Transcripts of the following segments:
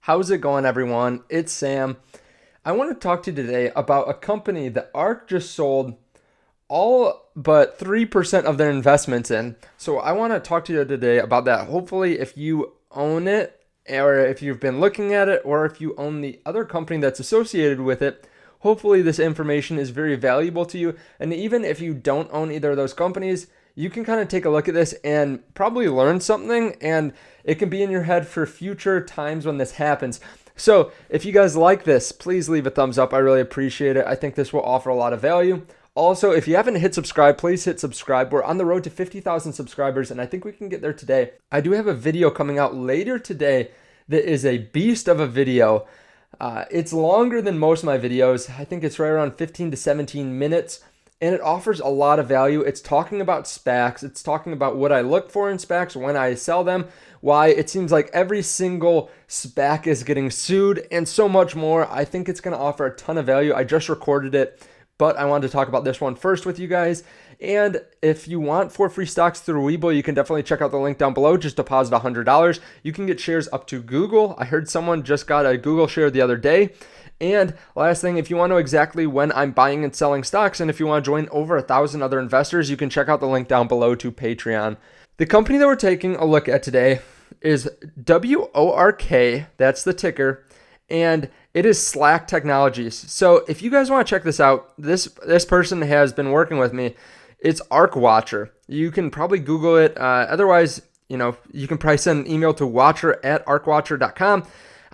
How's it going, everyone? It's Sam. I want to talk to you today about a company that Ark just sold all but 3% of their investments in. So I want to talk to you today about that. Hopefully, if you own it, or if you've been looking at it, or if you own the other company that's associated with it, hopefully this information is very valuable to you. And even if you don't own either of those companies, you can kind of take a look at this and probably learn something, and it can be in your head for future times when this happens. So if you guys like this, please leave a thumbs up. I really appreciate it. I think this will offer a lot of value. Also, if you haven't hit subscribe, please hit subscribe. We're on the road to 50,000 subscribers, and I think we can get there today. I do have a video coming out later today that is a beast of a video. It's longer than most of my videos. I think it's right around 15 to 17 minutes, and it offers a lot of value. It's talking about SPACs. It's talking about what I look for in SPACs when I sell them, why it seems like every single SPAC is getting sued, and so much more. I think it's going to offer a ton of value. I just recorded it, but I wanted to talk about this one first with you guys. And if you want 4 free stocks through WeBull, you can definitely check out the link down below. Just deposit $100. You can get shares up to Google. I heard someone just got a Google share the other day. And last thing, if you want to know exactly when I'm buying and selling stocks, and if you want to join over 1,000 other investors, you can check out the link down below to Patreon. The company that we're taking a look at today is WORK. That's the ticker. And it is Slack Technologies. So if you guys want to check this out, this person has been working with me. It's Ark Watcher. You can probably Google it. Otherwise, you can probably send an email to watcher@arkwatcher.com.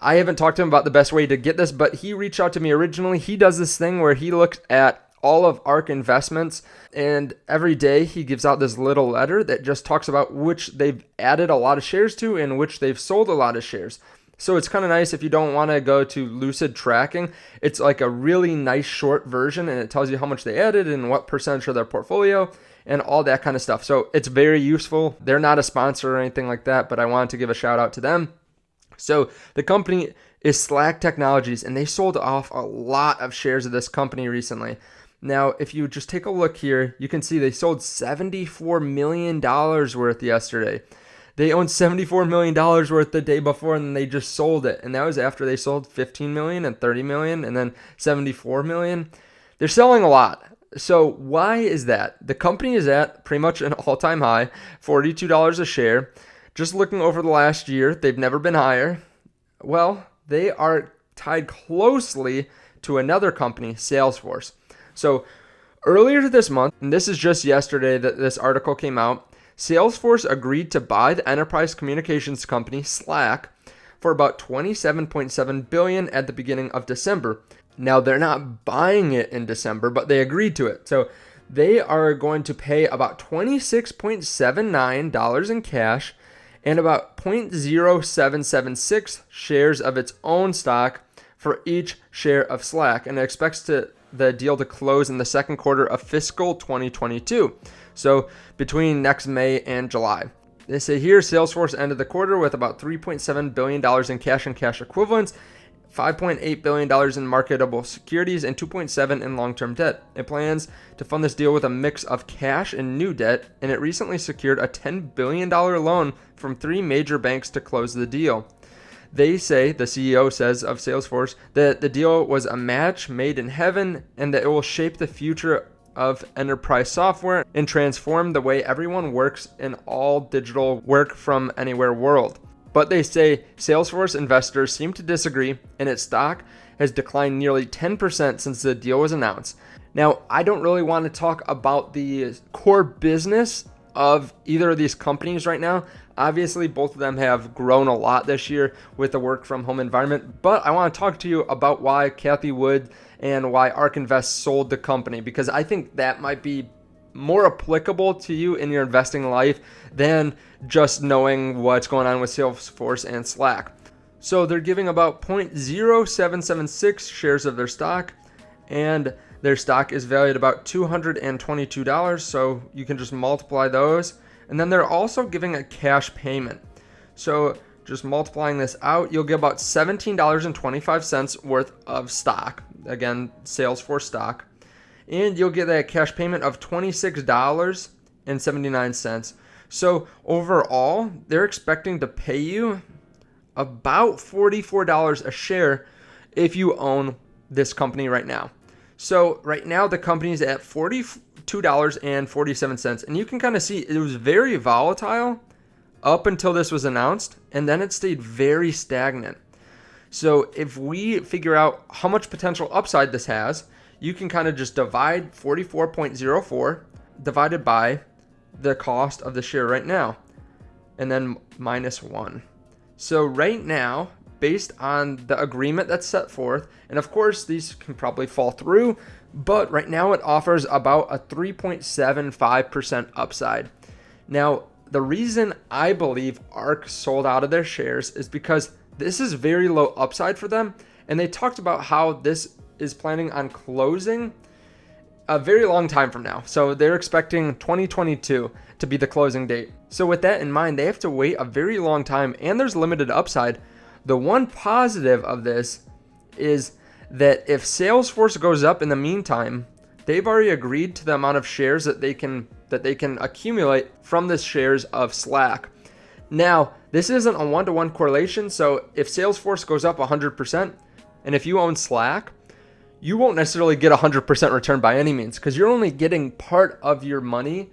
I haven't talked to him about the best way to get this, but he reached out to me originally. He does this thing where he looks at all of Ark investments, and every day he gives out this little letter that just talks about which they've added a lot of shares to and which they've sold a lot of shares. So it's kind of nice if you don't want to go to lucid tracking. It's like a really nice short version, and it tells you how much they added and what percentage of their portfolio and all that kind of stuff. So it's very useful. They're not a sponsor or anything like that, but I wanted to give a shout out to them. So the company is Slack Technologies, and they sold off a lot of shares of this company recently. Now, if you just take a look here, you can see they sold $74 million worth yesterday. They owned $74 million worth the day before, and then they just sold it. And that was after they sold $15 million and $30 million and then $74 million. They're selling a lot. So why is that? The company is at pretty much an all-time high, $42 a share. Just looking over the last year, they've never been higher. Well, they are tied closely to another company, Salesforce. So earlier this month, and this is just yesterday that this article came out, Salesforce agreed to buy the enterprise communications company Slack for about $27.7 billion at the beginning of December. Now, they're not buying it in December, but they agreed to it. So they are going to pay about $26.79 in cash and about 0.0776 shares of its own stock for each share of Slack, and it expects the deal to close in the second quarter of fiscal 2022. So between next May and July. They say here Salesforce ended the quarter with about $3.7 billion in cash and cash equivalents, $5.8 billion in marketable securities, and $2.7 billion in long-term debt. It plans to fund this deal with a mix of cash and new debt, and it recently secured a $10 billion loan from 3 major banks to close the deal. They say, the CEO says of Salesforce, that the deal was a match made in heaven and that it will shape the future of enterprise software and transform the way everyone works in all digital work from anywhere world. But they say Salesforce investors seem to disagree, and its stock has declined nearly 10% since the deal was announced. Now, I don't really want to talk about the core business of either of these companies right now. Obviously, both of them have grown a lot this year with the work from home environment, but I want to talk to you about why Cathie Wood and why Ark Invest sold the company, because I think that might be more applicable to you in your investing life than just knowing what's going on with Salesforce and Slack. So they're giving about 0.0776 shares of their stock, and their stock is valued about $222, so you can just multiply those. And then they're also giving a cash payment. So just multiplying this out, you'll get about $17.25 worth of stock. Again, Salesforce stock. And you'll get that cash payment of $26.79. So overall, they're expecting to pay you about $44 a share if you own this company right now. So right now the company is at $42.47, and you can kind of see it was very volatile up until this was announced, and then it stayed very stagnant. So if we figure out how much potential upside this has, you can kind of just divide 44.04 divided by the cost of the share right now, and then minus 1. So right now, based on the agreement that's set forth, and of course these can probably fall through, but right now it offers about a 3.75% upside. Now, the reason I believe Ark sold out of their shares is because this is very low upside for them, and they talked about how this is planning on closing a very long time from now. So they're expecting 2022 to be the closing date. So with that in mind, they have to wait a very long time, and there's limited upside. The one positive of this is that if Salesforce goes up in the meantime, they've already agreed to the amount of shares that they can accumulate from the shares of Slack. Now, this isn't a one-to-one correlation, so if Salesforce goes up 100%, and if you own Slack, you won't necessarily get 100% return by any means, because you're only getting part of your money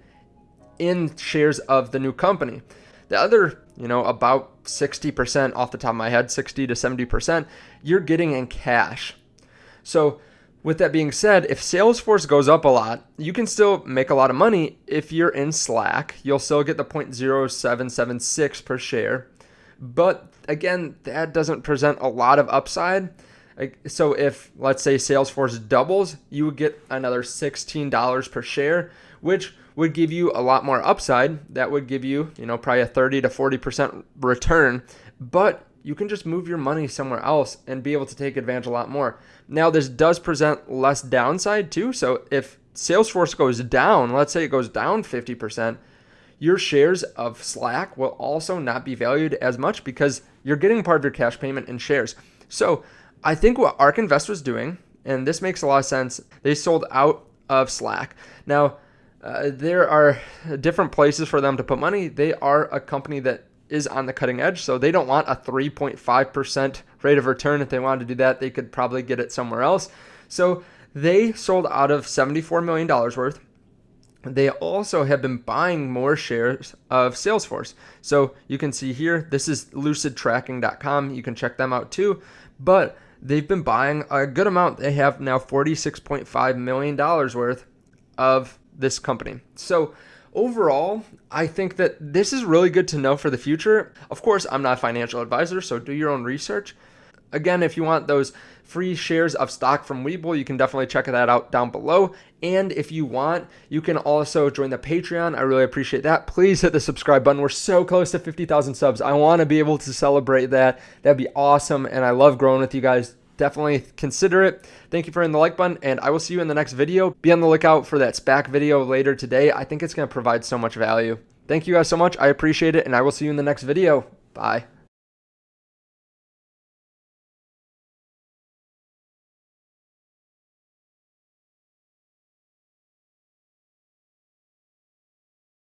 in shares of the new company. The other, about 60% off the top of my head, 60 to 70%, you're getting in cash. So with that being said, if Salesforce goes up a lot, you can still make a lot of money if you're in Slack. You'll still get the 0.0776 per share. But again, that doesn't present a lot of upside. So if, let's say, Salesforce doubles, you would get another $16 per share, which would give you a lot more upside. That would give you, probably a 30 to 40% return. But you can just move your money somewhere else and be able to take advantage a lot more. Now, this does present less downside too. So if Salesforce goes down, let's say it goes down 50%, your shares of Slack will also not be valued as much because you're getting part of your cash payment in shares. So I think what Ark Invest was doing, and this makes a lot of sense, they sold out of Slack. Now, there are different places for them to put money. They are a company that is on the cutting edge, so they don't want a 3.5% rate of return. If they wanted to do that, they could probably get it somewhere else. So they sold out of $74 million worth. They also have been buying more shares of Salesforce. So you can see here, this is lucidtracking.com. You can check them out too. But they've been buying a good amount. They have now $46.5 million worth of this company. So overall, I think that this is really good to know for the future. Of course, I'm not a financial advisor, so do your own research. Again, if you want those free shares of stock from WeBull, you can definitely check that out down below. And if you want, you can also join the Patreon. I really appreciate that. Please hit the subscribe button. We're so close to 50,000 subs. I want to be able to celebrate that. That'd be awesome. And I love growing with you guys. Definitely consider it. Thank you for hitting the like button, and I will see you in the next video. Be on the lookout for that SPAC video later today. I think it's going to provide so much value. Thank you guys so much. I appreciate it, and I will see you in the next video. Bye.